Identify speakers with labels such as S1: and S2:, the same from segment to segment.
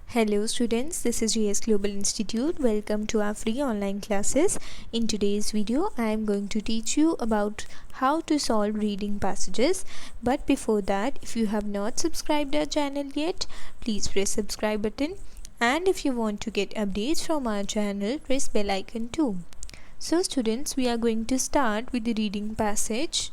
S1: Hello students, this is GS Global Institute. Welcome to our free online classes. In today's video, I am going to teach you about how to solve reading passages. But before that, if you have not subscribed our channel yet, please press subscribe button. And if you want to get updates from our channel, press bell icon too. So students, we are going to start with the reading passage.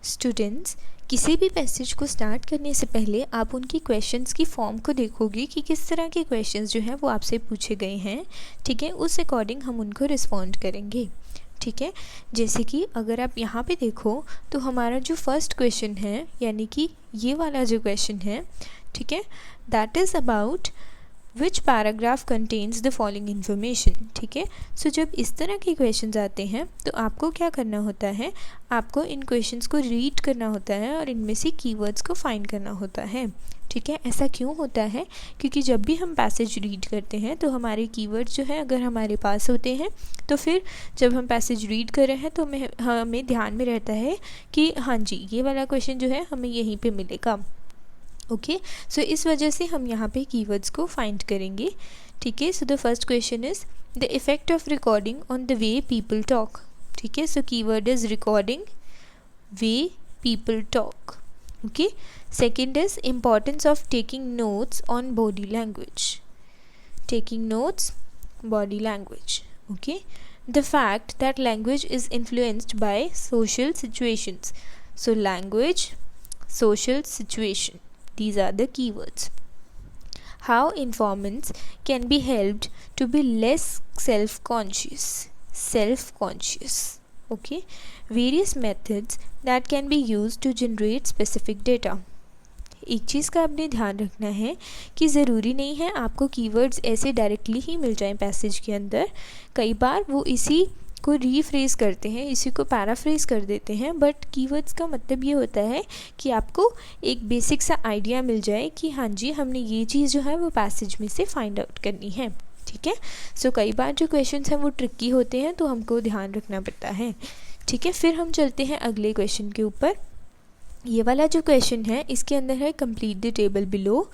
S1: Students, किसी भी passage को start करने से पहले आप उनकी questions की form को देखोगे कि किस तरह के क्वेश्चंस जो हैं वो आपसे पूछे गए हैं. ठीक है, उस अकॉर्डिंग हम उनको रिस्पॉन्ड करेंगे. ठीक है, जैसे कि अगर आप यहाँ पे देखो तो हमारा जो फर्स्ट क्वेश्चन है, यानी कि ये वाला जो क्वेश्चन है, ठीक है, that is about which paragraph contains the following information. ठीक है, सो जब इस तरह के क्वेश्चंस आते हैं तो आपको क्या करना होता है, आपको इन क्वेश्चंस को रीड करना होता है और इनमें से कीवर्ड्स को फाइंड करना होता है. ठीक है, ऐसा क्यों होता है? क्योंकि जब भी हम पैसेज रीड करते हैं तो हमारे कीवर्ड्स जो है अगर हमारे पास होते हैं तो फिर जब हम पैसेज रीड कर रहे हैं तो हमें ध्यान में रहता है कि हाँ जी, ये वाला क्वेश्चन जो है हमें यहीं पे मिलेगा. ओके, सो इस वजह से हम यहाँ पे कीवर्ड्स को फाइंड करेंगे. ठीक है, so the first question is the effect of recording on the way people talk. ठीक है, so keyword is recording, way people talk. Okay, second is importance of taking notes on body language. Taking notes, body language. Okay, the fact that language is influenced by social situations. So language, social situation. These are the keywords. How informants can be helped to be less self-conscious. Self-conscious. Okay. Various methods that can be used to generate specific data. एक चीज़ का आपने ध्यान रखना है कि ज़रूरी नहीं है आपको कीवर्ड्स ऐसे डायरेक्टली ही मिल जाएं पैसेज के अंदर. कई बार वो इसी को रीफ्रेज करते हैं, इसी को पैराफ्रेज कर देते हैं. बट कीवर्ड्स का मतलब ये होता है कि आपको एक बेसिक सा आइडिया मिल जाए कि हाँ जी, हमने ये चीज़ जो है वो पैसेज में से फाइंड आउट करनी है. ठीक है, सो कई बार जो क्वेश्चंस हैं वो ट्रिकी होते हैं तो हमको ध्यान रखना पड़ता है. ठीक है, फिर हम चलते हैं अगले क्वेश्चन के ऊपर. ये वाला जो क्वेश्चन है इसके अंदर है complete the table below,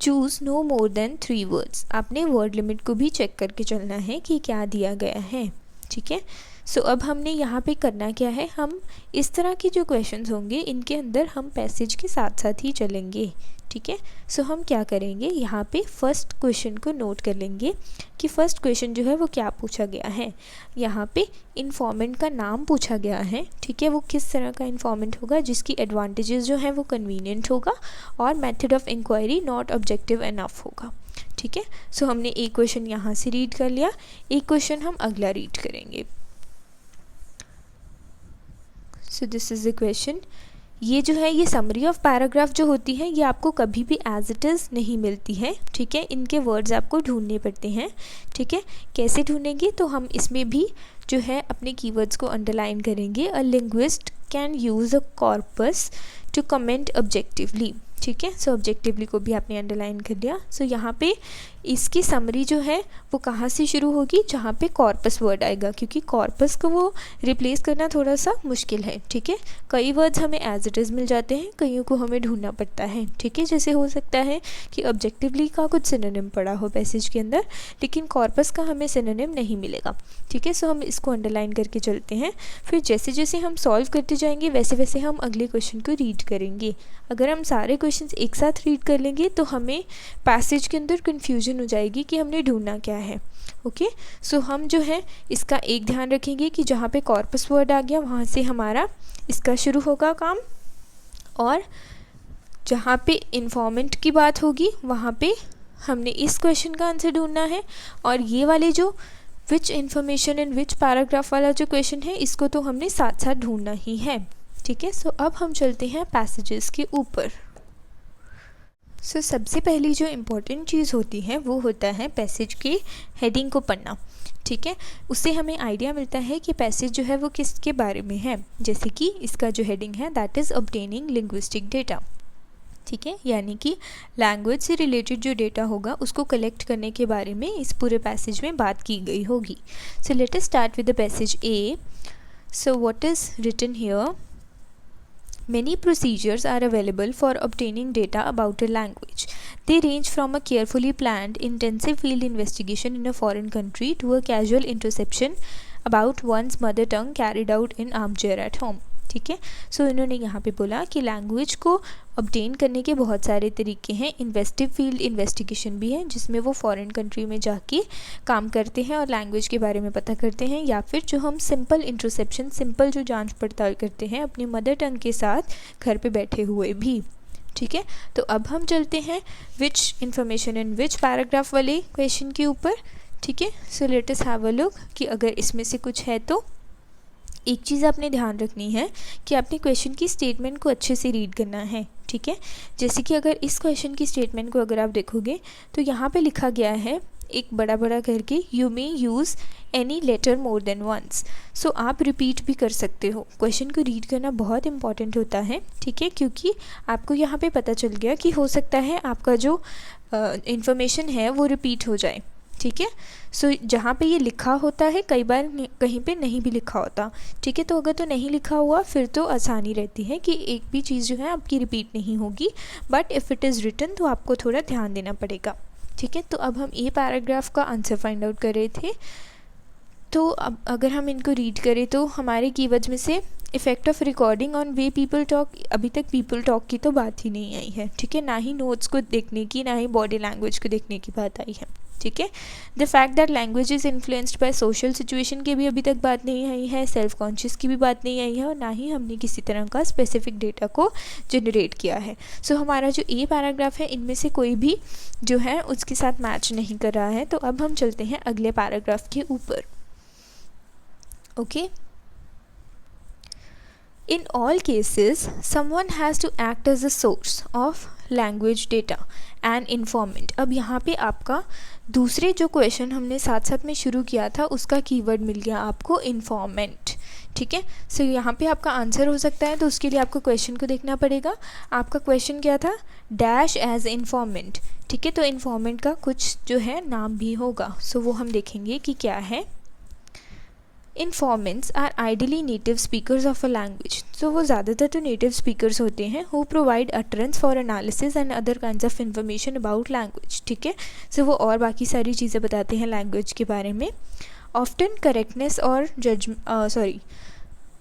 S1: choose no more than 3 words. आपने वर्ड लिमिट को भी चेक करके चलना है कि क्या दिया गया है. ठीक है, सो अब हमने यहाँ पे करना क्या है, हम इस तरह के जो क्वेश्चंस होंगे इनके अंदर हम पैसेज के साथ साथ ही चलेंगे. ठीक है, सो हम क्या करेंगे, यहाँ पे फर्स्ट क्वेश्चन को नोट कर लेंगे कि फर्स्ट क्वेश्चन जो है वो क्या पूछा गया है. यहाँ पे इन्फॉर्मेंट का नाम पूछा गया है. ठीक है, वो किस तरह का इन्फॉर्मेंट होगा जिसकी एडवांटेजेस जो है वो कन्वीनियंट होगा और method of enquiry not objective enough होगा. ठीक है, सो हमने एक क्वेश्चन यहाँ से रीड कर लिया, एक क्वेश्चन हम अगला रीड करेंगे. So this is the question. ये जो है, ये समरी ऑफ पैराग्राफ जो होती है ये आपको कभी भी एज इट इज़ नहीं मिलती है. ठीक है, इनके वर्ड्स आपको ढूंढने पड़ते हैं. ठीक है, कैसे ढूंढेंगे, तो हम इसमें भी जो है अपने कीवर्ड्स को अंडरलाइन करेंगे. A linguist can use a corpus to comment objectively. ठीक है, सो ऑब्जेक्टिवली को भी आपने अंडरलाइन कर दिया. सो यहाँ पे इसकी समरी जो है वो कहाँ से शुरू होगी, जहाँ पे कॉर्पस वर्ड आएगा, क्योंकि कॉर्पस को वो रिप्लेस करना थोड़ा सा मुश्किल है. ठीक है, कई वर्ड्स हमें एज इट इज़ मिल जाते हैं, कईयों को हमें ढूंढना पड़ता है. ठीक है, जैसे हो सकता है कि ऑब्जेक्टिवली का कुछ सिनोनिम पड़ा हो पैसेज के अंदर, लेकिन कॉर्पस का हमें सिनोनिम नहीं मिलेगा. ठीक है, सो हम इसको अंडरलाइन करके चलते हैं. फिर जैसे जैसे हम सॉल्व करते जाएंगे वैसे वैसे हम अगले क्वेश्चन को रीड करेंगे. अगर हम सारे क्वेश्चंस एक साथ रीड कर लेंगे तो हमें पैसेज के अंदर कन्फ्यूजन हो जाएगी कि हमने ढूंढना क्या है. ओके, सो हम जो है इसका एक ध्यान रखेंगे कि जहाँ पे कॉर्पस वर्ड आ गया वहाँ से हमारा इसका शुरू होगा काम, और जहाँ पे इन्फॉर्मेंट की बात होगी वहाँ पे हमने इस क्वेश्चन का आंसर ढूंढना है. और ये वाले जो विच इन्फॉर्मेशन इन विच पैराग्राफ वाला जो क्वेश्चन है इसको तो हमने साथ साथ ढूंढना ही है. ठीक है, सो अब हम चलते हैं पैसेजेस के ऊपर. सो सबसे पहली जो इम्पोर्टेंट चीज़ होती है वो होता है पैसेज के हेडिंग को पढ़ना. ठीक है, उससे हमें आइडिया मिलता है कि पैसेज जो है वो किसके बारे में है. जैसे कि इसका जो हेडिंग है that is obtaining linguistic data. ठीक है, यानी कि लैंग्वेज से रिलेटेड जो डेटा होगा उसको कलेक्ट करने के बारे में इस पूरे पैसेज में बात की गई होगी. So let us start with the passage A. So what is written here, Many procedures are available for obtaining data about a language. They range from a carefully planned, intensive field investigation in a foreign country to a casual interception about one's mother tongue carried out in armchair at home. ठीक है, सो इन्होंने यहाँ पे बोला कि language को obtain करने के बहुत सारे तरीके हैं. इन्वेस्टिव फील्ड इन्वेस्टिगेशन भी है जिसमें वो फॉरेन कंट्री में जाके काम करते हैं और लैंग्वेज के बारे में पता करते हैं, या फिर जो हम सिंपल इंटरसेप्शन, सिंपल जो जांच पड़ताल करते हैं अपनी मदर टंग के साथ घर पे बैठे हुए भी. ठीक है, तो अब हम चलते हैं विच इंफॉर्मेशन इन विच पैराग्राफ वाले क्वेश्चन के ऊपर. ठीक है, so let us have a look कि अगर इसमें से कुछ है तो एक चीज़ आपने ध्यान रखनी है कि आपने क्वेश्चन की स्टेटमेंट को अच्छे से रीड करना है. ठीक है, जैसे कि अगर इस क्वेश्चन की स्टेटमेंट को अगर आप देखोगे तो यहाँ पे लिखा गया है एक बड़ा बड़ा करके, you may use any letter more than once. So आप रिपीट भी कर सकते हो. क्वेश्चन को रीड करना बहुत इंपॉर्टेंट होता है. ठीक है, क्योंकि आपको यहाँ पे पता चल गया कि हो सकता है आपका जो इंफॉर्मेशन है वो रिपीट हो जाए. ठीक है, सो जहाँ पे ये लिखा होता है कई बार कहीं पे नहीं भी लिखा होता. ठीक है, तो अगर तो नहीं लिखा हुआ फिर तो आसानी रहती है कि एक भी चीज़ जो है आपकी रिपीट नहीं होगी, but if it is written तो आपको थोड़ा ध्यान देना पड़ेगा. ठीक है, तो अब हम ए पैराग्राफ का आंसर फाइंड आउट कर रहे थे. तो अब अगर हम इनको रीड करें तो हमारे कीवर्ड्स में से effect of recording on way people talk, अभी तक पीपल टॉक की तो बात ही नहीं आई है. ठीक है, ना ही नोट्स को देखने की, ना ही बॉडी लैंग्वेज को देखने की बात आई है. ठीक है, the fact that language is influenced by social situation की भी अभी तक बात नहीं आई है, सेल्फ कॉन्शियस की भी बात नहीं आई है, और ना ही हमने किसी तरह का स्पेसिफिक डेटा को जनरेट किया है. सो हमारा जो ए पैराग्राफ है इनमें से कोई भी जो है उसके साथ मैच नहीं कर रहा है. तो अब हम चलते हैं अगले पैराग्राफ के ऊपर. Okay, In all cases, someone has to act as a source of language data and informant. अब यहाँ पे आपका दूसरे जो क्वेश्चन हमने साथ साथ में शुरू किया था उसका कीवर्ड मिल गया आपको, इन्फॉर्मेंट. ठीक है, सो यहाँ पे आपका आंसर हो सकता है, तो उसके लिए आपको क्वेश्चन को देखना पड़ेगा. आपका क्वेश्चन क्या था, डैश एज इन्फॉर्मेंट. ठीक है, तो इन्फॉर्मेंट का कुछ जो है नाम भी होगा. सो वो हम देखेंगे कि क्या है. Informants are ideally native speakers of a language. तो वो ज़्यादातर तो नेटिव स्पीकर्स होते हैं who provide utterance for analysis and other kinds of information about language. ठीक है, सो वो और बाकी सारी चीज़ें बताते हैं लैंग्वेज के बारे में. Often correctness और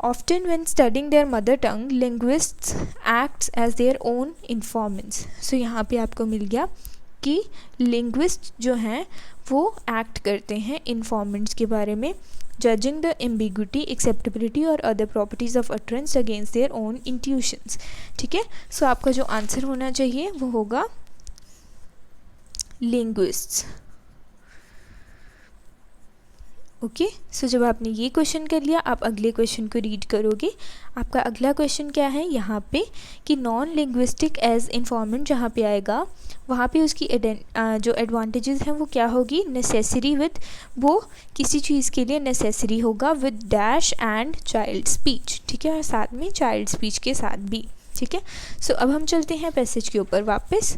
S1: often when studying their mother tongue, linguists acts as their own informants. सो यहाँ पे आपको मिल गया कि लिंग्विस्ट जो हैं वो एक्ट करते हैं इन्फॉर्मेंट्स के बारे में, judging the ambiguity, acceptability और other properties of utterance against their own intuitions. ठीक है, सो आपका जो आंसर होना चाहिए वो होगा linguists. ओके, सो जब आपने ये क्वेश्चन कर लिया आप अगले क्वेश्चन को रीड करोगे. आपका अगला क्वेश्चन क्या है यहाँ पे कि नॉन लिंग्विस्टिक एज इन्फॉर्मेंट जहाँ पे आएगा वहाँ पे उसकी जो एडवांटेजेस हैं वो क्या होगी, नेसेसरी विद, वो किसी चीज़ के लिए नेसेसरी होगा with dash and child speech. ठीक है, और साथ में चाइल्ड स्पीच के साथ भी. ठीक है, सो अब हम चलते हैं पैसेज के ऊपर वापस.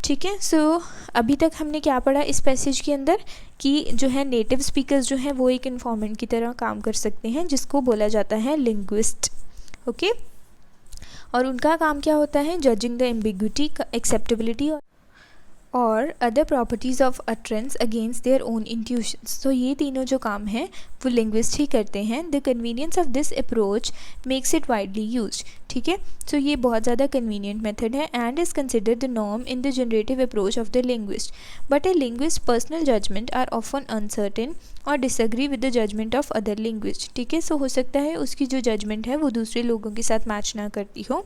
S1: ठीक है, सो अभी तक हमने क्या पढ़ा इस पैसेज के अंदर कि जो है नेटिव स्पीकर्स जो हैं वो एक इन्फॉर्मेंट की तरह काम कर सकते हैं जिसको बोला जाता है लिंग्विस्ट. ओके, और उनका काम क्या होता है, जजिंग द एम्बिग्विटी, एक्सेप्टेबिलिटी और other properties of utterance against their own intuitions. तो ये तीनों जो काम हैं वो लिंग्विस्ट ही करते हैं. The convenience of this approach makes it widely used. ठीक है, सो ये बहुत ज़्यादा कन्वीनियंट मेथड है and is considered the norm in the generative approach of the linguist. But a linguist personal judgement are often uncertain और disagree with the judgement of other linguist. ठीक है, सो हो सकता है उसकी जो जजमेंट है वो दूसरे लोगों के साथ मैच ना करती हो.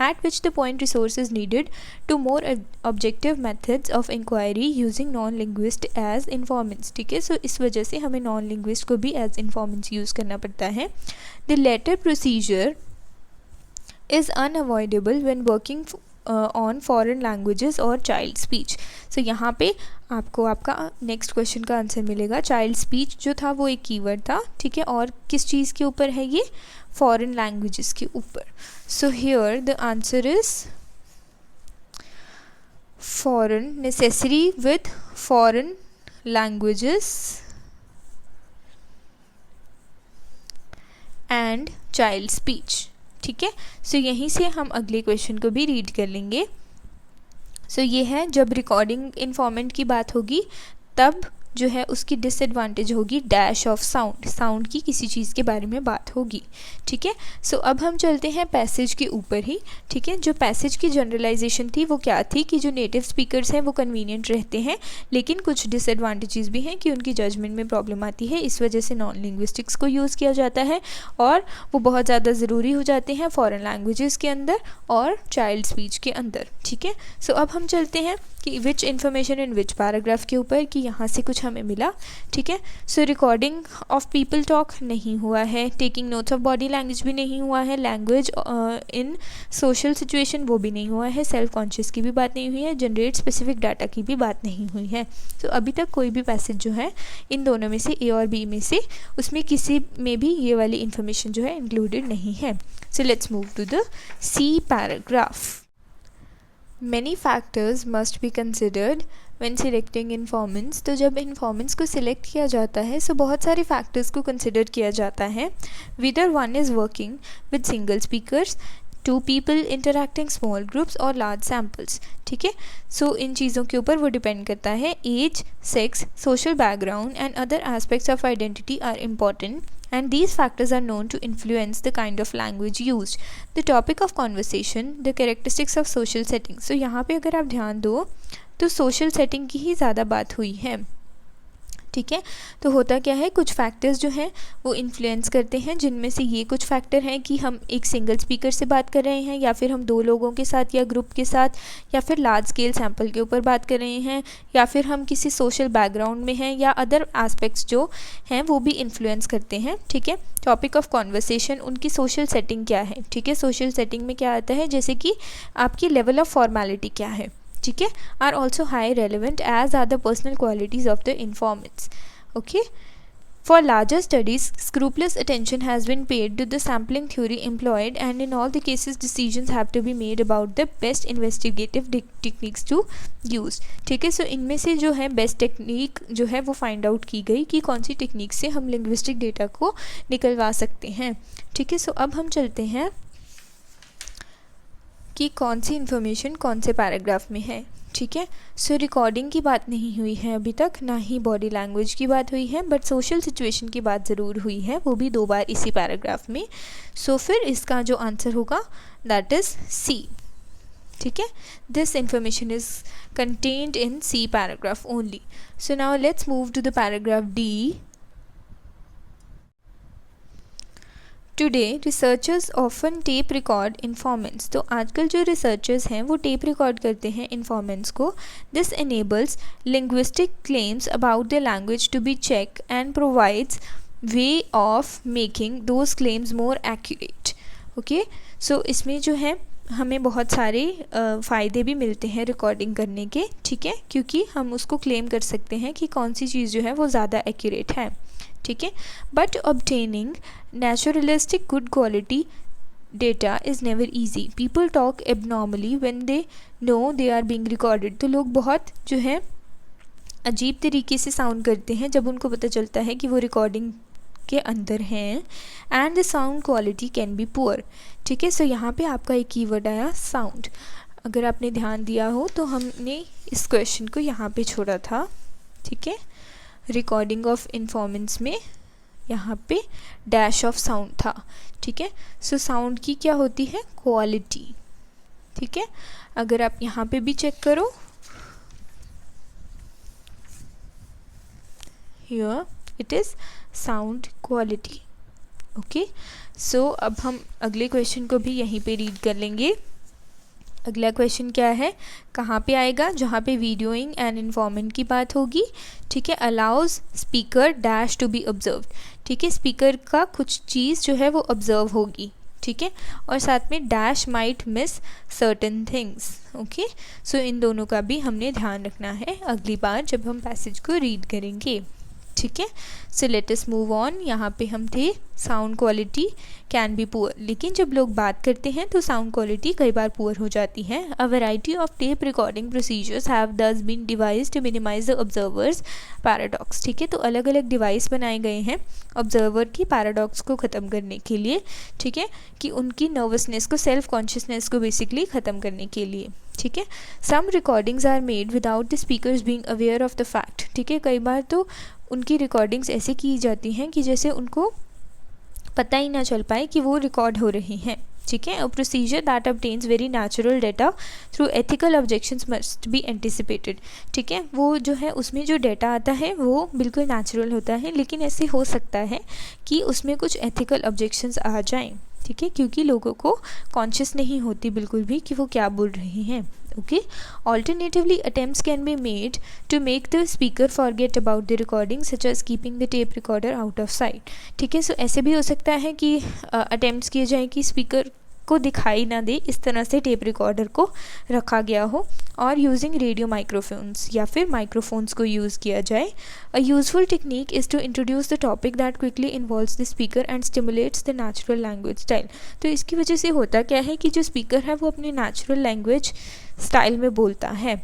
S1: At which the point resource is needed to more objective methods of inquiry using non linguist as informants. ठीक है, सो इस वजह से हमें नॉन लिंग्विस्ट को भी एज इन्फॉर्मेंट्स यूज़ करना पड़ता है. The latter procedure is unavoidable when working on foreign languages or child speech. So यहाँ पे आपको आपका नेक्स्ट क्वेश्चन का आंसर मिलेगा. चाइल्ड स्पीच जो था वो एक कीवर्ड था. ठीक है, और किस चीज़ के ऊपर है ये, फॉरेन लैंग्वेजेस के ऊपर. So here the answer is foreign, necessary with foreign languages and child speech. ठीक है, सो यहीं से हम अगले क्वेश्चन को भी रीड कर लेंगे. सो ये है, जब रिकॉर्डिंग इन्फॉर्मेंट की बात होगी तब जो है उसकी डिसएडवांटेज होगी डैश ऑफ साउंड, साउंड की किसी चीज़ के बारे में बात होगी। ठीक है, सो अब हम चलते हैं पैसेज के ऊपर ही। ठीक है, जो पैसेज की जनरलाइजेशन थी वो क्या थी कि जो नेटिव स्पीकर्स हैं वो कन्वीनियंट रहते हैं, लेकिन कुछ डिसएडवांटेजेस भी हैं कि उनकी जजमेंट में प्रॉब्लम आती है, इस वजह से नॉन लिंग्विस्टिक्स को यूज़ किया जाता है और वो बहुत ज़्यादा ज़रूरी हो जाते हैं फॉरेन लैंग्वेजेस के अंदर और चाइल्ड स्पीच के अंदर। ठीक है, सो अब हम चलते हैं कि विच इन्फॉर्मेशन इन विच पैराग्राफ के ऊपर, कि यहाँ से कुछ हमें मिला। ठीक है, सो रिकॉर्डिंग ऑफ पीपल टॉक नहीं हुआ है, taking notes of body language भी नहीं हुआ है, लैंग्वेज इन सोशल सिचुएशन वो भी नहीं हुआ है, सेल्फ कॉन्शियस की भी बात नहीं हुई है, जनरेट स्पेसिफिक डाटा की भी बात नहीं हुई है। तो अभी तक कोई भी पैसेज जो है इन दोनों में से, ए और बी में से, उसमें किसी में भी ये वाली इन्फॉर्मेशन जो है इंक्लूडेड नहीं है। So let's move to the C paragraph. Many factors must be considered when selecting informants। तो जब informants को सिलेक्ट किया जाता है सो बहुत सारे फैक्टर्स को कंसिडर किया जाता है। Whether one is working with single speakers, two people interacting, small groups और large samples। ठीक है, सो इन चीज़ों के ऊपर वो डिपेंड करता है। Age, sex, social background and other aspects of identity are important and these factors are known to influence the kind of language used, the topic of conversation, the characteristics of social setting। so यहाँ पे अगर आप ध्यान दो तो social setting की ही ज़्यादा बात हुई है। ठीक है, तो होता क्या है, कुछ फैक्टर्स जो हैं वो इन्फ्लुएंस करते हैं, जिनमें से ये कुछ फैक्टर हैं कि हम एक सिंगल स्पीकर से बात कर रहे हैं या फिर हम दो लोगों के साथ या ग्रुप के साथ या फिर लार्ज स्केल सैम्पल के ऊपर बात कर रहे हैं या फिर हम किसी सोशल बैकग्राउंड में हैं या अदर एस्पेक्ट्स जो हैं वो भी इन्फ्लुएंस करते हैं। ठीक है, टॉपिक ऑफ कॉन्वर्सेशन, उनकी सोशल सेटिंग क्या है। ठीक है, सोशल सेटिंग में क्या आता है, जैसे कि आपकी लेवल ऑफ फॉर्मेलिटी क्या है। ठीक है, are also high relevant as are the personal qualities of the informants. Okay, for larger studies scrupulous attention has been paid to the sampling theory employed and in all the cases decisions have to be made about the best investigative techniques to use। ठीक है, सो इनमें से जो है best technique जो है वो find out की गई कि कौन सी टेक्निक से हम लिंग्विस्टिक डेटा को निकलवा सकते हैं। ठीक है, सो अब हम चलते हैं कि कौन सी इन्फॉर्मेशन कौन से पैराग्राफ में है। ठीक है, सो रिकॉर्डिंग की बात नहीं हुई है अभी तक, ना ही बॉडी लैंग्वेज की बात हुई है, बट सोशल सिचुएशन की बात ज़रूर हुई है, वो भी 2 बार इसी पैराग्राफ में। सो फिर इसका जो आंसर होगा दैट इज़ सी। ठीक है, this information is contained in C paragraph only. So now let's move to the paragraph D. Today researchers often tape record informants. तो आजकल जो रिसर्चर्स हैं वो टेप रिकॉर्ड करते हैं इन्फॉर्मेंट्स को। This enables linguistic claims about the language to be check and provides way of making those claims more accurate. Okay, so इसमें जो है हमें बहुत सारे फ़ायदे भी मिलते हैं रिकॉर्डिंग करने के। ठीक है, क्योंकि हम उसको क्लेम कर सकते हैं कि कौन सी चीज़ जो है वो ज़्यादा एक्यूरेट है। ठीक है, but obtaining naturalistic good quality data is never easy। people talk abnormally when they know they are being recorded। तो लोग बहुत जो है अजीब तरीके से साउंड करते हैं जब उनको पता चलता है कि वो रिकॉर्डिंग के अंदर हैं। And the sound quality can be poor. ठीक है, सो यहाँ पे आपका एक कीवर्ड आया साउंड। अगर आपने ध्यान दिया हो तो हमने इस क्वेश्चन को यहाँ पे छोड़ा था। ठीक है, रिकॉर्डिंग ऑफ इन्फॉर्मेंट्स में यहाँ पे डैश ऑफ साउंड था। ठीक है, सो साउंड की क्या होती है, क्वालिटी। ठीक है, अगर आप यहाँ पे भी चेक करो, here it is sound quality. Okay, so अब हम अगले क्वेश्चन को भी यहीं पे रीड कर लेंगे। अगला क्वेश्चन क्या है, कहाँ पे आएगा, जहाँ पे वीडियोइंग एंड इन्फॉर्मेंट की बात होगी। ठीक है, allows speaker dash to be observe. ठीक है, स्पीकर का कुछ चीज़ जो है वो ऑब्जर्व होगी। ठीक है, और साथ में dash might miss certain things. Okay, so इन दोनों का भी हमने ध्यान रखना है अगली बार जब हम पैसेज को रीड करेंगे। ठीक है, so let us move on. यहाँ पे हम थे sound quality can be poor, लेकिन जब लोग बात करते हैं तो साउंड क्वालिटी कई बार पुअर हो जाती है। A variety of tape recording procedures have thus been devised to minimise the observer's paradox. ठीक है, तो अलग अलग डिवाइस बनाए गए हैं ऑब्जर्वर की पैराडॉक्स को ख़त्म करने के लिए। ठीक है, कि उनकी नर्वसनेस को, सेल्फ कॉन्शियसनेस को बेसिकली ख़त्म करने के लिए। ठीक है। Some recordings are made without the speakers being aware of the fact, ठीक है। कई बार तो उनकी रिकॉर्डिंग्स ऐसे की जाती हैं कि जैसे उनको पता ही ना चल पाए कि वो रिकॉर्ड हो रही हैं, ठीक है। A procedure that obtains very natural data through ethical objections must be anticipated, ठीक है। वो जो है उसमें जो डेटा आता है वो बिल्कुल नेचुरल होता है, लेकिन ऐसे हो सकता है कि उसमें कुछ एथिकल ऑब्जेक्शंस आ जाएं, ठीक है, क्योंकि लोगों को कॉन्शियस नहीं होती बिल्कुल भी कि वो क्या बोल रहे हैं। Okay, alternatively attempts can be made to make the speaker forget about the recording such as keeping the tape recorder out of sight, ठीक है। सो ऐसे भी हो सकता है कि अटेम्प्ट्स किए जाएँ कि स्पीकर को दिखाई ना दे, इस तरह से टेप रिकॉर्डर को रखा गया हो, और यूजिंग रेडियो माइक्रोफोन्स या फिर माइक्रोफोन्स को यूज़ किया जाए। A useful technique is to introduce the topic that quickly involves the speaker and stimulates the natural language style. तो इसकी वजह से होता क्या है कि जो स्पीकर है वो अपने नेचुरल लैंग्वेज स्टाइल में बोलता है,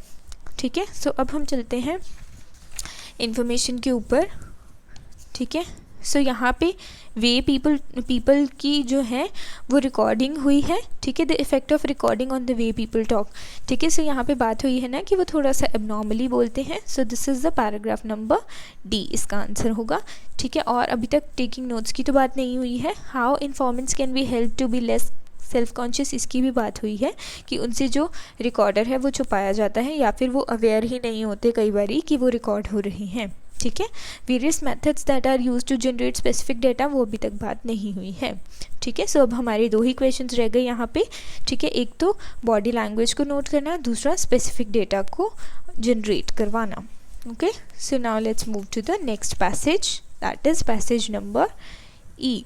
S1: ठीक है। सो अब हम चलते हैं इंफॉर्मेशन के ऊपर, ठीक है। सो यहाँ पे वे पीपल की जो है वो रिकॉर्डिंग हुई है, ठीक है। The effect of recording on the way people talk, ठीक है। सो यहाँ पे बात हुई है ना कि वो थोड़ा सा एबनॉर्मली बोलते हैं। So this is the paragraph number D, इसका आंसर होगा, ठीक है। और अभी तक टेकिंग नोट्स की तो बात नहीं हुई है। How informants can be help to be less self conscious, इसकी भी बात हुई है कि उनसे जो रिकॉर्डर है वो छुपाया जाता है या फिर वो अवेयर ही नहीं होते कई बारी कि वो रिकॉर्ड हो रही हैं, ठीक है। Various methods that are use to generate specific data, वो अभी तक बात नहीं हुई है, ठीक है। सो अब हमारे दो ही क्वेश्चंस रह गए यहाँ पे, ठीक है। एक तो बॉडी लैंग्वेज को नोट करना, दूसरा स्पेसिफिक डेटा को जनरेट करवाना। Okay, so now let's move to the next passage, that is passage number E.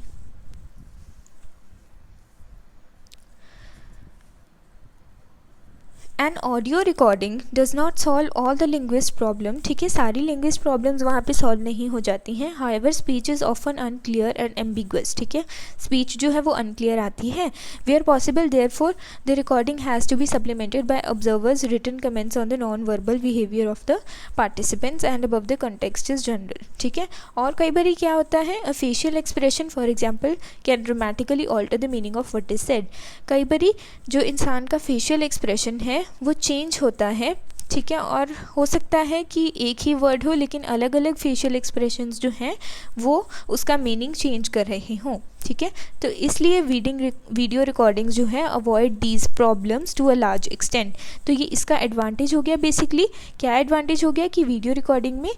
S1: An audio recording does not solve all the linguist problem, ठीक है। सारी लिंग्विस्ट प्रॉब्लम्स वहाँ पे सॉल्व नहीं हो जाती हैं। However speech is often unclear and ambiguous, ठीक है। स्पीच जो है वो अनक्लियर आती है। Where possible therefore the recording has to be supplemented by observers written comments on the non verbal behaviour of the participants and above the context is general, ठीक है। और कई बार क्या होता है, a facial expression for example can dramatically alter the meaning of what is said. कई बार जो इंसान का फेशियल एक्सप्रेशन है वो चेंज होता है, ठीक है। और हो सकता है कि एक ही वर्ड हो लेकिन अलग अलग फेशियल एक्सप्रेशंस जो हैं वो उसका मीनिंग चेंज कर रहे हों, ठीक है। तो इसलिए वीडियो रिकॉर्डिंग्स जो है avoid these problems to a large extent. तो ये इसका एडवांटेज हो गया। बेसिकली क्या एडवांटेज हो गया कि वीडियो रिकॉर्डिंग में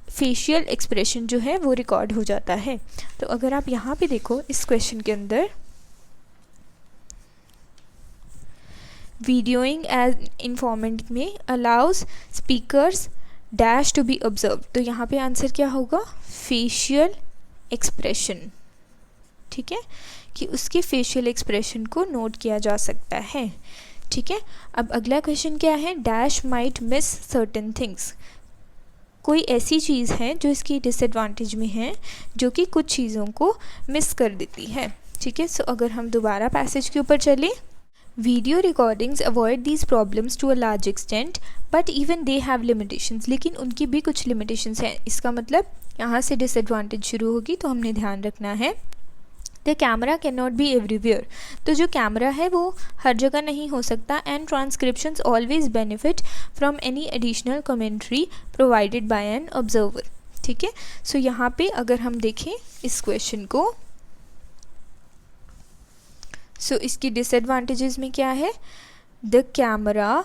S1: फेशियल एक्सप्रेशन जो है वो रिकॉर्ड हो जाता है। तो अगर आप यहाँ पे देखो इस क्वेश्चन के अंदर, वीडियोइंग एज इन्फॉर्मेंट में allows speakers dash to be observe, तो यहाँ पे आंसर क्या होगा, फेशियल एक्सप्रेशन, ठीक है, कि उसके फेशियल एक्सप्रेशन को नोट किया जा सकता है, ठीक है। अब अगला क्वेश्चन क्या है, dash might miss certain things, कोई ऐसी चीज़ है जो इसकी डिसएडवांटेज में है जो कि कुछ चीज़ों को मिस कर देती है, ठीक है। सो अगर हम दोबारा पैसेज के ऊपर चलें, video recordings avoid these problems to a large extent but even they have limitations, लेकिन उनकी भी कुछ लिमिटेशंस हैं। इसका मतलब यहाँ से डिसएडवांटेज शुरू होगी, तो हमने ध्यान रखना है। The camera can not be everywhere, तो जो कैमरा है वो हर जगह नहीं हो सकता। And transcriptions always benefit from any additional commentary provided by an observer, ठीक है। सो यहाँ पे अगर हम देखें इस क्वेश्चन को, सो इसकी डिसएडवांटेजेस में क्या है, the camera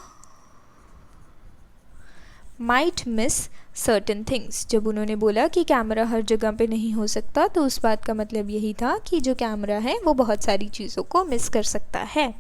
S1: might miss certain things. जब उन्होंने बोला कि कैमरा हर जगह पे नहीं हो सकता, तो उस बात का मतलब यही था कि जो कैमरा है वो बहुत सारी चीज़ों को मिस कर सकता है।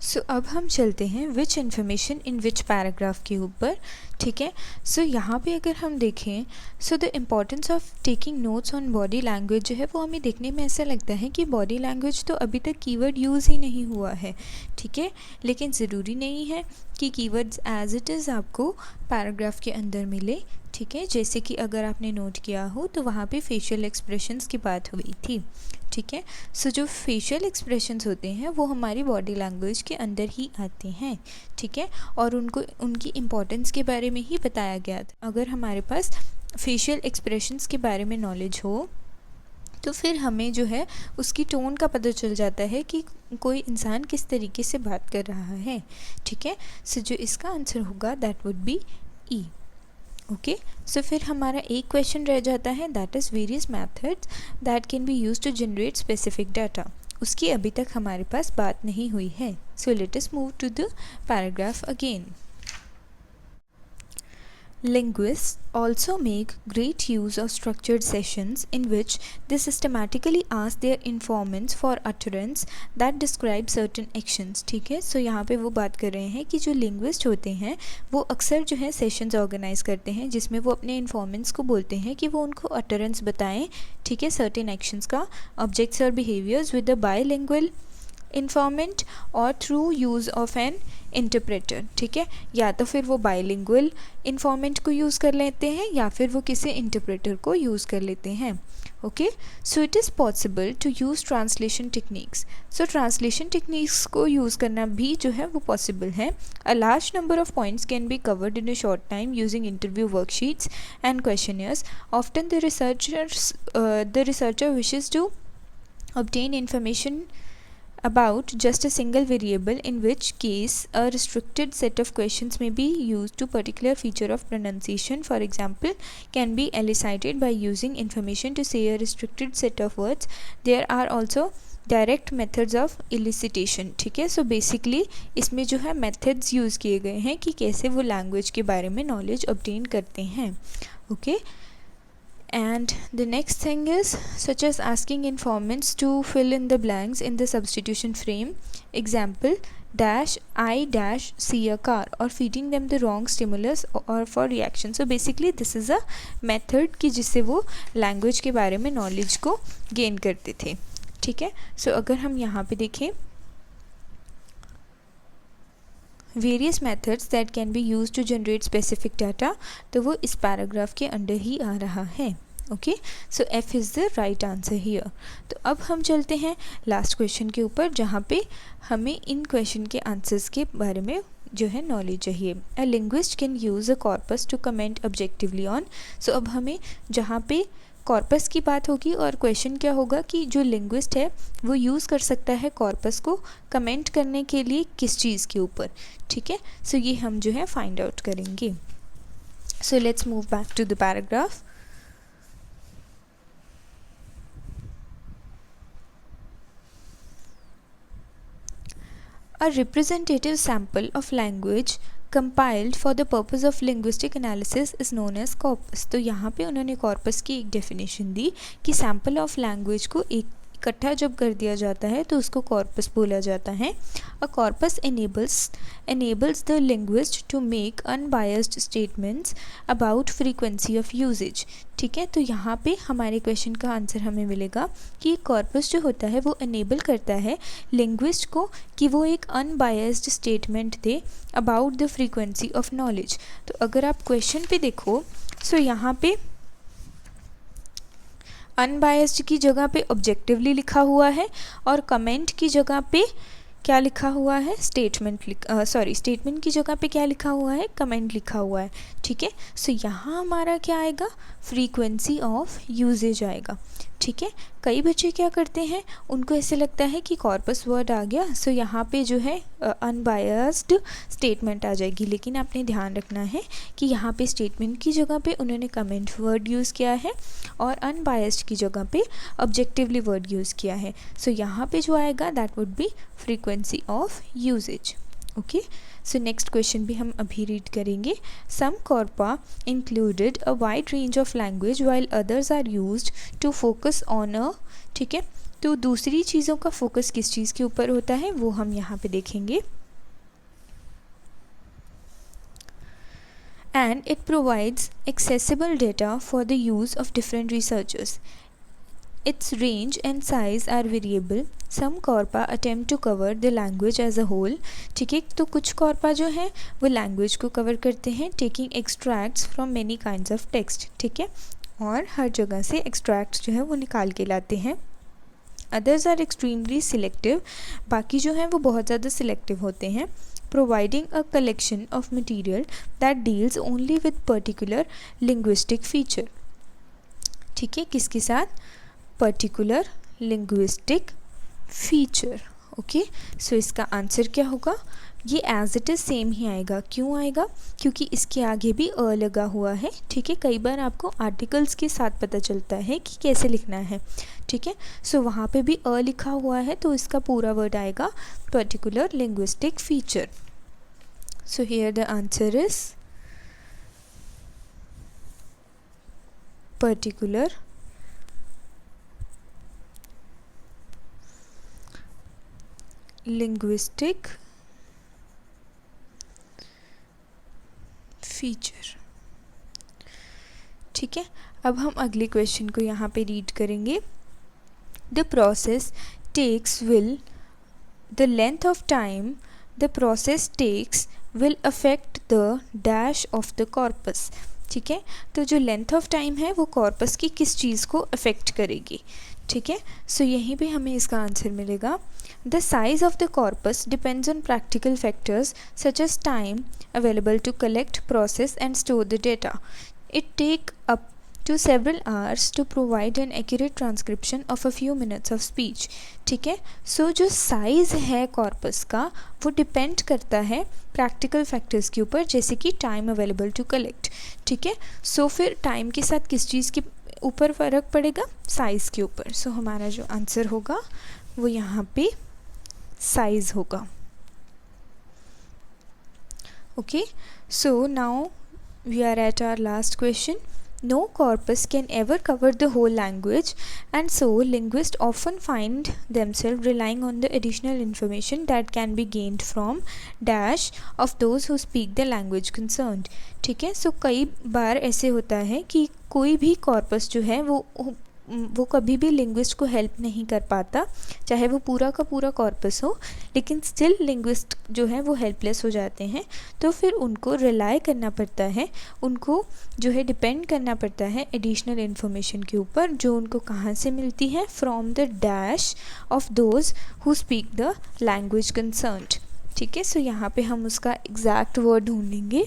S1: सो अब हम चलते हैं विच इन्फॉर्मेशन इन विच पैराग्राफ के ऊपर, ठीक है। सो यहाँ पे अगर हम देखें, so the importance of taking notes on body language जो है वो हमें देखने में ऐसा लगता है कि बॉडी लैंग्वेज तो अभी तक कीवर्ड यूज़ ही नहीं हुआ है, ठीक है। लेकिन ज़रूरी नहीं है कि कीवर्ड्स एज इट इज़ आपको पैराग्राफ के अंदर मिले, ठीक है। जैसे कि अगर आपने नोट किया हो तो वहाँ पे फेशियल एक्सप्रेशंस की बात हुई थी, ठीक है। सो जो फेशियल एक्सप्रेशंस होते हैं वो हमारी बॉडी लैंग्वेज के अंदर ही आते हैं, ठीक है। और उनकी इम्पोर्टेंस के बारे में ही बताया गया था। अगर हमारे पास फेशियल एक्सप्रेशंस के बारे में नॉलेज हो तो फिर हमें जो है उसकी टोन का पता चल जाता है कि कोई इंसान किस तरीके से बात कर रहा है, ठीक है। सो जो इसका आंसर होगा that would be E. Okay, so फिर हमारा एक क्वेश्चन रह जाता है, that is various methods that can be use to generate specific data. उसकी अभी तक हमारे पास बात नहीं हुई है। So let us move to the paragraph again. Linguists also make great use of structured sessions in which they systematically ask their informants for utterance that describe certain actions, ठीक है। सो यहाँ पे वो बात कर रहे हैं कि जो लिंग्विस्ट होते हैं वो अक्सर जो है सेशंस ऑर्गेनाइज करते हैं जिसमें वो अपने इन्फॉर्मेंट्स को बोलते हैं कि वो उनको अटरेंस बताएं, ठीक है, सर्टेन एक्शंस का, ऑब्जेक्ट्स और behaviours with the bilingual informant और through use of an interpreter, ठीक है। या तो फिर वो बायलिंगुअल इन्फॉर्मेंट को यूज़ कर लेते हैं या फिर वो किसी इंटरप्रेटर को यूज़ कर लेते हैं। Okay, so it is possible to use translation techniques. So translation techniques को यूज़ करना भी जो है वो पॉसिबल है। A large number of points can be covered in a short time using interview worksheets and questionnaires. Often the researcher wishes to obtain information about just a single variable, in which case a restricted set of questions may be used to particular feature of pronunciation, for example, can be elicited by using information to say a restricted set of words. There are also direct methods of elicitation, ठीक है। So basically इसमें जो है methods use किए गए हैं कि कैसे वो लैंग्वेज के बारे में नॉलेज ऑब्टेन करते हैं। Okay, and the next thing is such as asking informants to fill in the blanks in the substitution frame, example dash I dash see a car, or feeding them the wrong stimulus or for reaction. So basically this is a method कि जिससे वो language के बारे में knowledge को gain करते थे, ठीक है। so अगर हम यहाँ पे देखें various methods that can be use to generate specific data, तो वो इस पैराग्राफ के अंडर ही आ रहा है। Okay, so F is the right answer here. तो अब हम चलते हैं लास्ट क्वेश्चन के ऊपर जहाँ पे हमें इन क्वेश्चन के आंसर्स के बारे में जो है नॉलेज चाहिए। A linguist can use a corpus to comment objectively on. So अब हमें जहाँ पे कॉर्पस की बात होगी और क्वेश्चन क्या होगा कि जो लिंग्विस्ट है वो यूज़ कर सकता है कॉर्पस को कमेंट करने के लिए किस चीज़ के ऊपर, ठीक है। सो ये हम जो है फाइंड आउट करेंगे। So let's move back to the paragraph. A representative sample of language compiled for the purpose of linguistic analysis is known as corpus। तो यहाँ पे उन्होंने corpus की एक definition दी कि sample of language को एक इकट्ठा जब कर दिया जाता है तो उसको कॉर्पस बोला जाता है। अ corpus enables the linguist to make unbiased statements about frequency of usage, ठीक है। तो यहाँ पे हमारे क्वेश्चन का आंसर हमें मिलेगा कि कॉर्पस जो होता है वो इनेबल करता है लिंग्विस्ट को कि वो एक unbiased statement they about the frequency of knowledge. तो अगर आप क्वेश्चन पे देखो सो यहाँ पे अनबायस्ड की जगह पे ऑब्जेक्टिवली लिखा हुआ है और कमेंट की जगह पे क्या लिखा हुआ है, स्टेटमेंट की जगह पे क्या लिखा हुआ है, कमेंट लिखा हुआ है, ठीक है। सो यहाँ हमारा क्या आएगा, फ्रीक्वेंसी ऑफ यूजेज आएगा, ठीक है। कई बच्चे क्या करते हैं, उनको ऐसे लगता है कि कॉर्पस वर्ड आ गया सो यहाँ पे जो है अनबायस्ड स्टेटमेंट आ जाएगी, लेकिन आपने ध्यान रखना है कि यहाँ पे स्टेटमेंट की जगह पे उन्होंने कमेंट वर्ड यूज़ किया है और अनबायस्ड की जगह पे ऑब्जेक्टिवली वर्ड यूज़ किया है। सो यहाँ पे जो आएगा that would be frequency of usages. Okay, so next question भी हम अभी रीड करेंगे। Some corpora included a wide range of language while others are used to focus on a, ठीक है। तो दूसरी चीज़ों का फोकस किस चीज़ के ऊपर होता है वो हम यहाँ पे देखेंगे। And it provides accessible data for the use of different researchers. Its range and size are variable. Some corpora attempt to cover the language as a whole, ठीक है। तो कुछ corpora जो हैं वो language को cover करते हैं taking extracts from many kinds of text, ठीक है, और हर जगह से extracts जो है वो निकाल के लाते हैं। Others are extremely selective, बाकी जो हैं वो बहुत ज़्यादा selective होते हैं, providing a collection of material that deals only with particular linguistic feature, ठीक है, किसके साथ, पर्टिकुलर लिंग्विस्टिक फीचर। ओके, सो इसका आंसर क्या होगा? ये एज इट इज़ सेम ही आएगा। क्यों आएगा? क्योंकि इसके आगे भी अ लगा हुआ है। ठीक है, कई बार आपको आर्टिकल्स के साथ पता चलता है कि कैसे लिखना है। ठीक है, सो वहाँ पे भी अ लिखा हुआ है तो इसका पूरा वर्ड आएगा particular linguistic feature. So here the answer is particular linguistic feature। ठीक है, अब हम अगले क्वेश्चन को यहाँ पे रीड करेंगे। The process takes will the length of time the process takes will affect the dash of the corpus. ठीक है, तो जो लेंथ ऑफ टाइम है वो कॉर्पस की किस चीज़ को अफेक्ट करेगी। ठीक है, सो यहीं पे हमें इसका आंसर मिलेगा। The size of the corpus depends on practical factors such as time available to collect, process and store the data. It take up to several hours to provide an accurate transcription of a few minutes of speech। ठीक है, सो जो size है corpus का वो depend करता है practical factors के ऊपर, जैसे कि टाइम अवेलेबल टू कलेक्ट। ठीक है, सो फिर टाइम के साथ किस चीज़ के ऊपर फ़र्क पड़ेगा? साइज़ के ऊपर। सो हमारा जो आंसर होगा वो यहाँ पे साइज़ होगा। Okay, so now we are at our last question. No corpus can ever cover the whole language, and so linguists often find themselves relying on the additional information that can be gained from dash of those who speak the language concerned। ठीक है, सो कई बार ऐसे होता है कि कोई भी corpus जो है वो कभी भी लिंग्विस्ट को हेल्प नहीं कर पाता, चाहे वो पूरा का पूरा कॉर्पस हो, लेकिन स्टिल लिंग्विस्ट जो है वो हेल्पलेस हो जाते हैं। तो फिर उनको रिलाई करना पड़ता है, उनको जो है डिपेंड करना पड़ता है एडिशनल इन्फॉर्मेशन के ऊपर, जो उनको कहाँ से मिलती है? From the dash of those who speak the language concerned. ठीक है, सो यहाँ पे हम उसका एग्जैक्ट वर्ड ढूंढेंगे।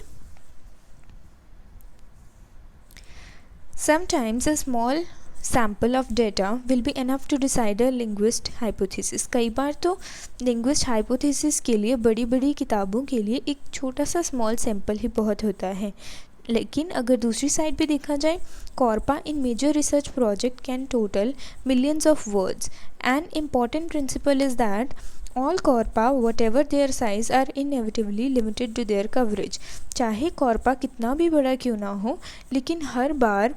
S1: Sometimes a small sample of data will be enough to decide a linguist hypothesis. कई बार तो लिंग्विस्ट हाइपोथेसिस के लिए बड़ी बड़ी किताबों के लिए एक छोटा सा स्मॉल सैम्पल ही बहुत होता है। लेकिन अगर दूसरी साइड पे देखा जाए, corpora in major research project can total millions of words. An important principle is that all corpora whatever their size are inevitably limited to their coverage. चाहे कॉर्पा कितना भी बड़ा क्यों ना हो, लेकिन हर बार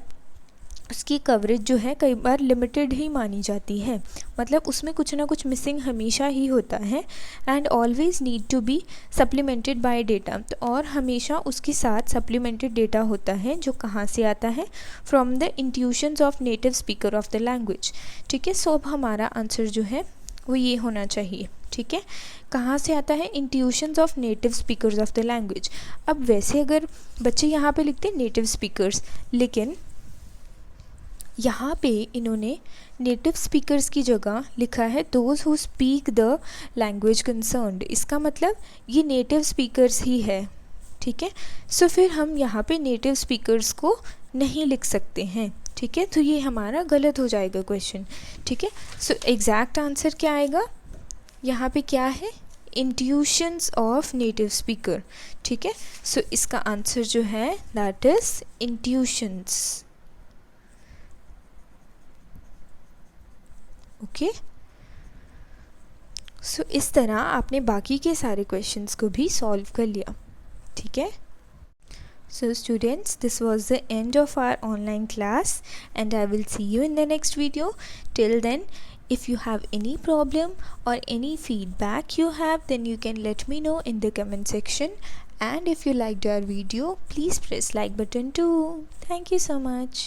S1: उसकी कवरेज जो है कई बार लिमिटेड ही मानी जाती है, मतलब उसमें कुछ ना कुछ मिसिंग हमेशा ही होता है। And always need to be supplemented by data, तो और हमेशा उसके साथ सप्लीमेंटेड डेटा होता है, जो कहाँ से आता है? From the intuitions of native speaker of the language. ठीक है, सो अब हमारा आंसर जो है वो ये होना चाहिए। ठीक है, कहाँ से आता है? Intuitions of native speakers of the language. अब वैसे अगर बच्चे यहाँ पे लिखते हैं नेटिव स्पीकर्स, लेकिन यहाँ पे इन्होंने नेटिव स्पीकर्स की जगह लिखा है those who speak the language concerned. इसका मतलब ये नेटिव स्पीकर्स ही है। ठीक है, सो फिर हम यहाँ पे नेटिव स्पीकर्स को नहीं लिख सकते हैं। ठीक है, तो ये हमारा गलत हो जाएगा क्वेश्चन। ठीक है, सो एग्जैक्ट आंसर क्या आएगा? यहाँ पे क्या है? Intuitions of native speaker. ठीक है, सो इसका आंसर जो है दैट इज़ इंट्यूशंस। ओके, सो इस तरह आपने बाकी के सारे क्वेश्चंस को भी सॉल्व कर लिया। ठीक है, so students, this was the end of our online class and I will see you in the next video. Till then, if you have any problem or any feedback you have, then you can let me know in the comment section, and if you liked our video, please press like button too. Thank you so much.